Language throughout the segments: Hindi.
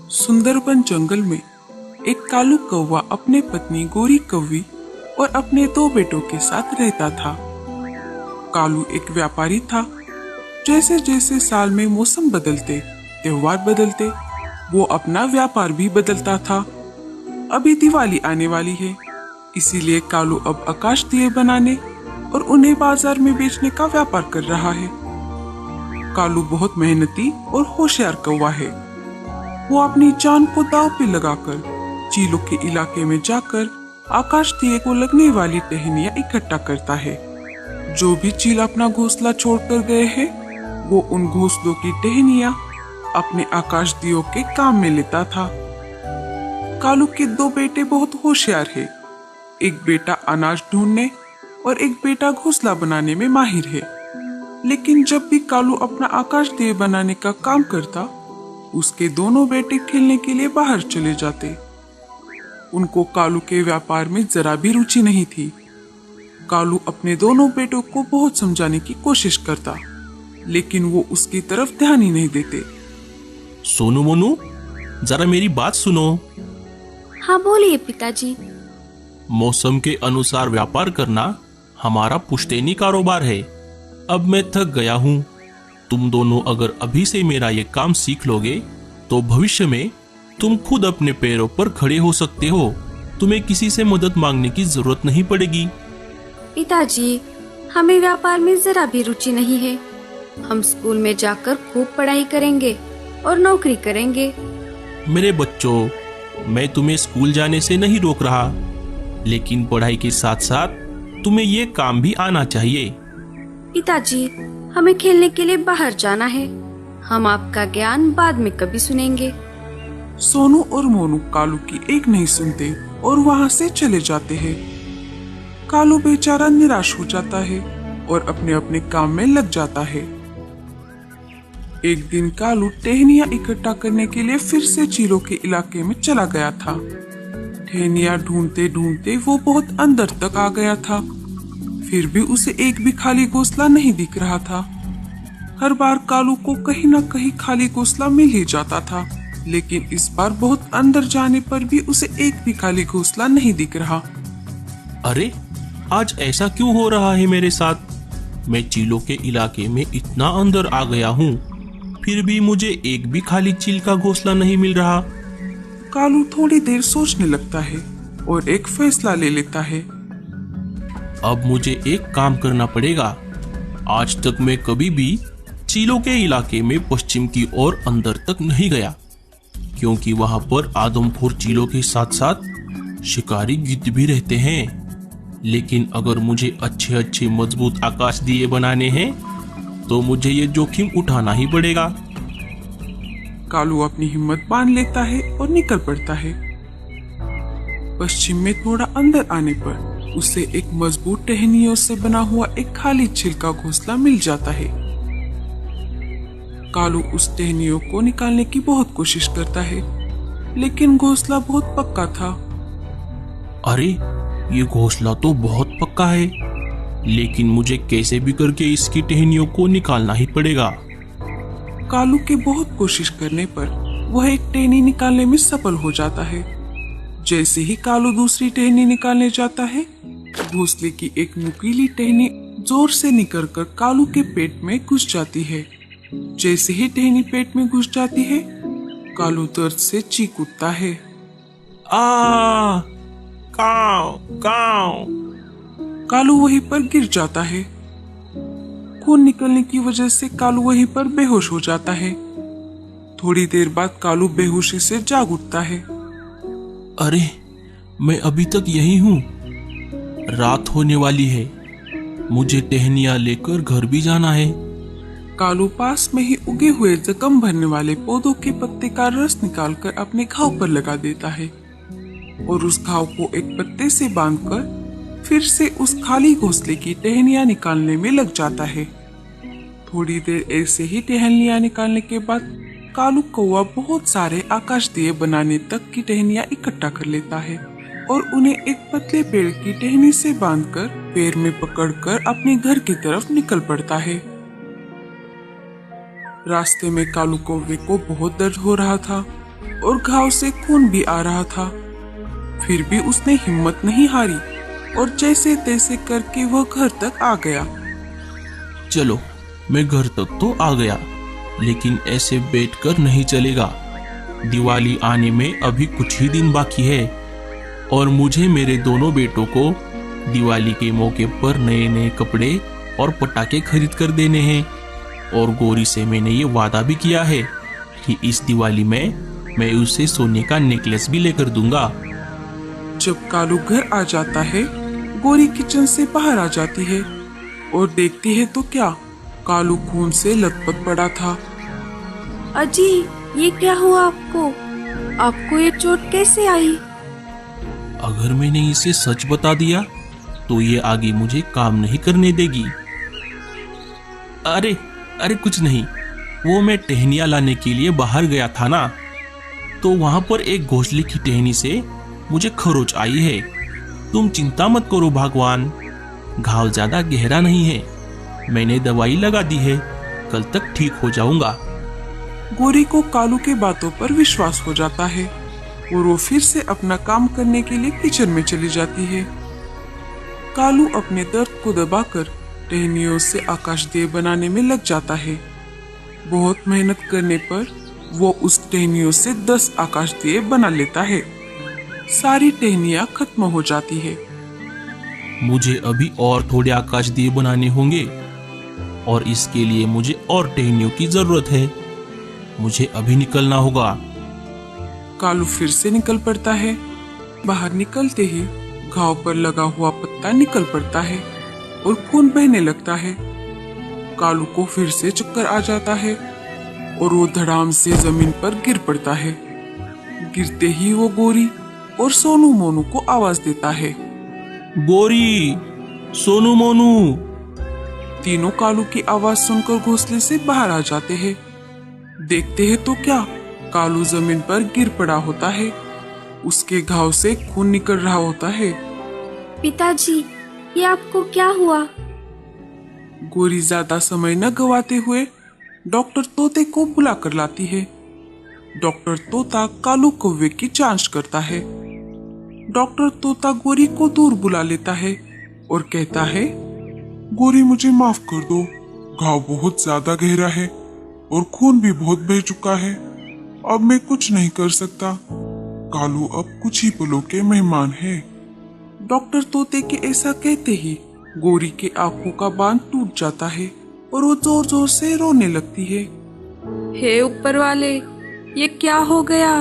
सुंदरबन जंगल में एक कालू कौवा अपने पत्नी गोरी कौवी और अपने दो बेटों के साथ रहता था। कालू एक व्यापारी था। जैसे जैसे साल में मौसम बदलते, त्योहार बदलते, वो अपना व्यापार भी बदलता था। अभी दिवाली आने वाली है, इसीलिए कालू अब आकाश दिए बनाने और उन्हें बाजार में बेचने का व्यापार कर रहा है। कालू बहुत मेहनती और होशियार कौवा है। वो अपनी जान को दांव पे लगाकर चीलों के इलाके में जाकर आकाश दिए को लगने वाली टहनियां इकट्ठा करता है। जो भी चील अपना घोंसला छोड़कर गए हैं, वो उन घोंसलों की टहनियां अपने आकाश दियों के काम में लेता था। कालू के दो बेटे बहुत होशियार है। एक बेटा अनाज ढूंढने और एक बेटा घोंसला बनाने में माहिर है। लेकिन जब भी कालू अपना आकाश दिए बनाने का काम करता, उसके दोनों बेटे खेलने के लिए बाहर चले जाते। उनको कालू के व्यापार में जरा भी रुचि नहीं थी। कालू अपने दोनों बेटों को बहुत समझाने की कोशिश करता, लेकिन वो उसकी तरफ ध्यान ही नहीं देते। सोनू मोनू, जरा मेरी बात सुनो। हाँ बोलिए पिताजी। मौसम के अनुसार व्यापार करना हमारा पुश्तैनी कारोबार है। अब मैं थक गया हूँ। तुम दोनों अगर अभी से मेरा ये काम सीख लोगे तो भविष्य में तुम खुद अपने पैरों पर खड़े हो सकते हो। तुम्हें किसी से मदद मांगने की जरूरत नहीं पड़ेगी। पिताजी, हमें व्यापार में जरा भी रुचि नहीं है। हम स्कूल में जाकर खूब पढ़ाई करेंगे और नौकरी करेंगे। मेरे बच्चों, मैं तुम्हें स्कूल जाने से नहीं रोक रहा, लेकिन पढ़ाई के साथ साथ तुम्हें ये काम भी आना चाहिए। पिताजी, हमें खेलने के लिए बाहर जाना है। हम आपका ज्ञान बाद में कभी सुनेंगे। सोनू और मोनू कालू की एक नहीं सुनते और वहाँ से चले जाते हैं। कालू बेचारा निराश हो जाता है और अपने अपने काम में लग जाता है। एक दिन कालू टहनियां इकट्ठा करने के लिए फिर से चीलों के इलाके में चला गया था। टहनियां ढूंढते ढूंढते वो बहुत अंदर तक आ गया था, फिर भी उसे एक भी खाली घोंसला नहीं दिख रहा था। हर बार कालू को कहीं न कहीं खाली घोंसला मिल ही जाता था, लेकिन इस बार बहुत अंदर जाने पर भी उसे एक भी खाली घोंसला नहीं दिख रहा। अरे, आज ऐसा क्यों हो रहा है मेरे साथ? मैं चीलों के इलाके में इतना अंदर आ गया हूँ, फिर भी मुझे एक भी खाली चील का घोंसला नहीं मिल रहा। कालू थोड़ी देर सोचने लगता है और एक फैसला ले लेता है। अब मुझे एक काम करना पड़ेगा। आज तक मैं कभी भी चीलों के इलाके में पश्चिम की ओर अंदर तक नहीं गया, क्योंकि वहां पर आदमखोर चीलों के साथ साथ शिकारी गिद्ध भी रहते हैं। लेकिन अगर मुझे अच्छे अच्छे मजबूत आकाश दिए बनाने हैं तो मुझे ये जोखिम उठाना ही पड़ेगा। कालू अपनी हिम्मत बांध लेता है और निकल पड़ता है। पश्चिम में थोड़ा अंदर आने पर उसे एक मजबूत टहनियों से बना हुआ एक खाली चील का घोंसला मिल जाता है। कालू उस टहनियों को निकालने की बहुत कोशिश करता है, लेकिन घोंसला बहुत पक्का था। अरे, ये घोंसला तो बहुत पक्का है, लेकिन मुझे कैसे भी करके इसकी टहनियों को निकालना ही पड़ेगा। कालू के बहुत कोशिश करने पर वह एक टहनी निकालने में सफल हो जाता है। जैसे ही कालू दूसरी टहनी निकालने जाता है, घोंसले की एक नुकीली टहनी जोर से निकलकर कालू के पेट में घुस जाती है। जैसे ही टहनी पेट में घुस जाती है, कालू दर्द से चीख उठता है। आ काव काव। कालू वहीं पर गिर जाता है। खून निकलने की वजह से कालू वहीं पर बेहोश हो जाता है। थोड़ी देर बाद कालू बेहोशी से जाग उठता है। अरे, मैं अभी तक यही हूँ। रात होने वाली है। मुझे टहनियाँ लेकर घर भी जाना है। कालू पास में ही उगे हुए जख्म भरने वाले पौधों के पत्ते का रस निकालकर अपने घाव पर लगा देता है और उस घाव को एक पत्ते से बांधकर फिर से उस खाली घोंसले की टहनियां निकालने में लग जाता है। थोड़ी देर ऐसे ही टहनियां निकालने के बाद कालू कौवा बहुत सारे आकाश दिए बनाने तक की टहनियां इकट्ठा कर लेता है और उन्हें एक पतले पेड़ की टहनी से बांधकर पैर में पकड़कर अपने घर की तरफ निकल पड़ता है। रास्ते में कालू कौवे को बहुत दर्द हो रहा था। और घाव से खून भी आ रहा था। फिर भी उसने हिम्मत नहीं हारी और जैसे तैसे करके वह घर तक आ गया। चलो, मैं घर तक तो आ गया, लेकिन ऐसे बैठकर नहीं चलेगा। दिवाली आने में अभी कुछ ही दिन बाकी है और मुझे मेरे दोनों बेटों को दिवाली के मौके पर नए नए कपड़े और पटाखे खरीद कर देने हैं। और गौरी से मैंने ये वादा भी किया है कि इस दिवाली में मैं उसे सोने का नेकलेस भी लेकर दूंगा। जब कालू घर आ जाता है, गौरी किचन से बाहर आ जाती है और देखती है तो क्या, कालू खून से लथपथ पड़ा था। अजी, ये क्या हुआ आपको? आपको ये चोट कैसे आई? अगर मैंने इसे सच बता दिया तो ये आगे मुझे काम नहीं करने देगी। अरे अरे कुछ नहीं, वो मैं टहनियाँ लाने के लिए बाहर गया था ना, तो वहां पर एक घोंसले की टहनी से मुझे खरोच आई है। तुम चिंता मत करो भगवान, घाव ज्यादा गहरा नहीं है, मैंने दवाई लगा दी है, कल तक ठीक हो जाऊंगा। गौरी को कालू के बातों पर विश्वास हो जाता है और वो फिर से अपना काम करने के लिए किचन में चली जाती है। कालू अपने दर्द को दबाकर टहनियों से आकाशदीप बनाने में लग जाता है। बहुत मेहनत करने पर वो उस टहनियों से 10 आकाशदीप बना लेता है। सारी टहनियां खत्म हो जाती है। मुझे अभी और थोड़े आकाशदीप बनाने होंगे और इसके लिए मुझे और टहनियों की जरूरत है। मुझे अभी निकलना होगा। कालू फिर से निकल पड़ता है। बाहर निकलते ही घाव पर लगा हुआ पत्ता निकल पड़ता है और खून बहने लगता है। कालू को फिर से चक्कर आ जाता है और वो धड़ाम से जमीन पर गिर पड़ता है। गिरते ही वो गौरी और सोनू मोनू को आवाज देता है। गौरी, सोनू मोनू। तीनों कालू की आवाज सुनकर घोंसले से बाहर आ जाते हैं। देखते हैं तो क्या, कालू जमीन पर गिर पड़ा होता है। उसके घाव से खून निकल रहा होता है। पिताजी, ये आपको क्या हुआ? गौरी ज्यादा समय न गवाते हुए डॉक्टर तोते को बुला कर लाती है। डॉक्टर तोता कालू कौवे की जांच करता है। डॉक्टर तोता गौरी को दूर बुला लेता है और कहता है, गौरी, मुझे माफ कर दो, घाव बहुत ज्यादा गहरा है और खून भी बहुत बह चुका है। अब मैं कुछ नहीं कर सकता। कालू अब कुछ ही पलों के मेहमान है। डॉक्टर तोते के ऐसा कहते ही गौरी के आंखों का बांध टूट जाता है और वो जोर जोर से रोने लगती है। हे ऊपर वाले, ये क्या हो गया?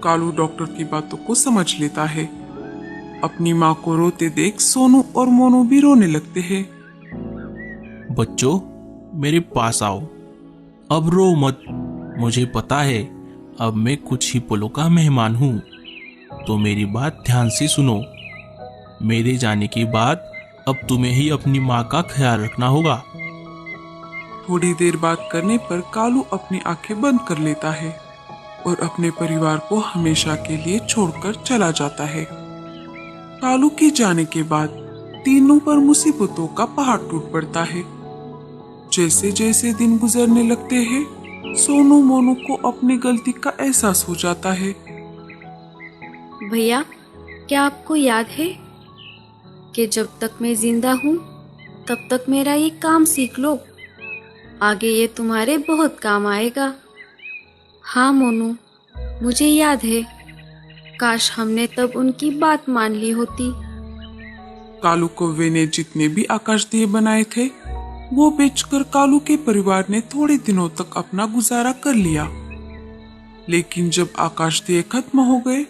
कालू डॉक्टर की बातों को समझ लेता है। अपनी माँ को रोते देख सोनू और मोनू भी रोने लगते हैं। बच्चों, मेरे पास आओ, अब रो मत। मुझे पता है अब मैं कुछ ही पलों का मेहमान हूँ, तो मेरी बात ध्यान से सुनो। मेरे जाने के बाद अब तुम्हें ही अपनी माँ का ख्याल रखना होगा। थोड़ी देर बात करने पर कालू अपनी आंखें बंद कर लेता है और अपने परिवार को हमेशा के लिए छोड़कर चला जाता है। कालू के जाने के बाद तीनों पर मुसीबतों का पहाड़ टूट पड़ता है। जैसे जैसे दिन गुजरने लगते हैं, सोनू मोनू को अपनी गलती का एहसास हो जाता है। भैया, क्या आपको याद है कि जब तक मैं जिंदा हूँ तब तक मेरा ये काम सीख लो, आगे ये तुम्हारे बहुत काम आएगा। हाँ मोनू, मुझे याद है, काश हमने तब उनकी बात मान ली होती। कालू कौवे ने जितने भी आकाशदीप बनाए थे वो बेचकर कालू के परिवार ने थोड़े दिनों तक अपना गुजारा कर लिया। लेकिन जब आकाशदीप खत्म हो गए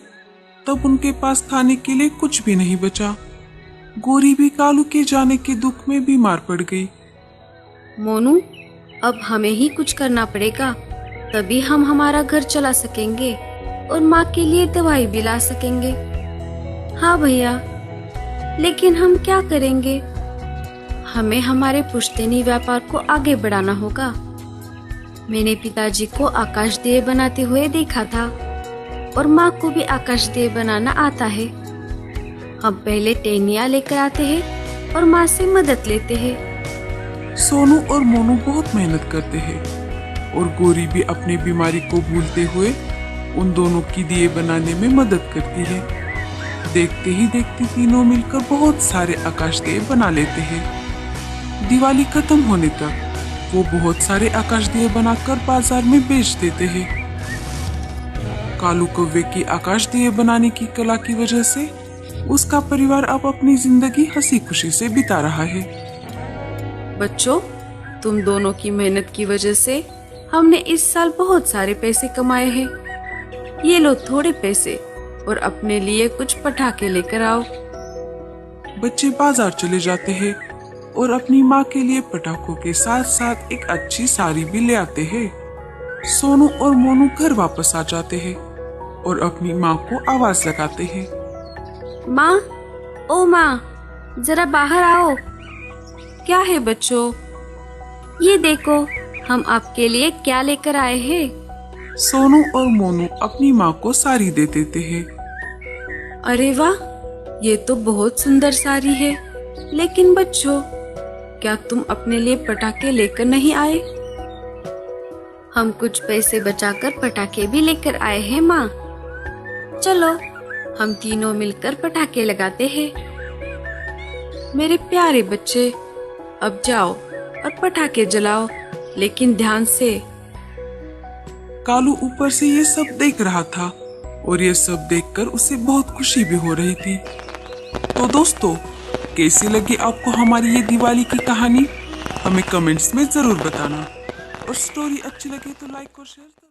तब उनके पास खाने के लिए कुछ भी नहीं बचा। गौरी भी कालू के जाने के दुख में बीमार पड़ गई। मोनू, अब हमें ही कुछ करना पड़ेगा, तभी हम हमारा घर चला सकेंगे और माँ के लिए दवाई भी ला सकेंगे। हाँ भैया, लेकिन हम क्या करेंगे? हमें हमारे पुश्तैनी व्यापार को आगे बढ़ाना होगा। मैंने पिताजी को आकाशदीप बनाते हुए देखा था और माँ को भी आकाशदीप बनाना आता है। हम पहले टहनियाँ लेकर आते हैं और माँ से मदद लेते हैं। सोनू और मोनू बहुत मेहनत करते हैं और गोरी भी अपनी बीमारी को भूलते हुए उन दोनों की दिए बनाने में मदद करती है। देखते ही देखते तीनों मिलकर बहुत सारे आकाश दिए बना लेते हैं। दिवाली खत्म होने तक वो बहुत सारे आकाश दिए बनाकर बाजार में बेच देते हैं। कालू कौवे की आकाश दिए बनाने की कला की वजह से उसका परिवार अब अपनी जिंदगी हंसी खुशी से बिता रहा है। बच्चों, तुम दोनों की मेहनत की वजह से हमने इस साल बहुत सारे पैसे कमाए हैं। ये लो थोड़े पैसे और अपने लिए कुछ पटाखे लेकर आओ। बच्चे बाजार चले जाते हैं और अपनी माँ के लिए पटाखों के साथ साथ एक अच्छी साड़ी भी ले आते हैं। सोनू और मोनू घर वापस आ जाते हैं और अपनी माँ को आवाज लगाते हैं। माँ, ओ माँ, जरा बाहर आओ। क्या है बच्चों? ये देखो, हम आपके लिए क्या लेकर आए हैं। सोनू और मोनू अपनी माँ को साड़ी दे देते हैं। अरे वाह, ये तो बहुत सुंदर साड़ी है। लेकिन बच्चों, क्या तुम अपने लिए पटाखे लेकर नहीं आए? हम कुछ पैसे बचाकर पटाखे भी लेकर आए हैं माँ। चलो, हम तीनों मिलकर पटाखे लगाते हैं। मेरे प्यारे बच्चे, अब जाओ और पटाखे जलाओ, लेकिन ध्यान से। कालू ऊपर से ये सब देख रहा था और ये सब देखकर उसे बहुत खुशी भी हो रही थी। तो दोस्तों, कैसी लगी आपको हमारी ये दिवाली की कहानी? हमें कमेंट्स में जरूर बताना और स्टोरी अच्छी लगे तो लाइक और शेयर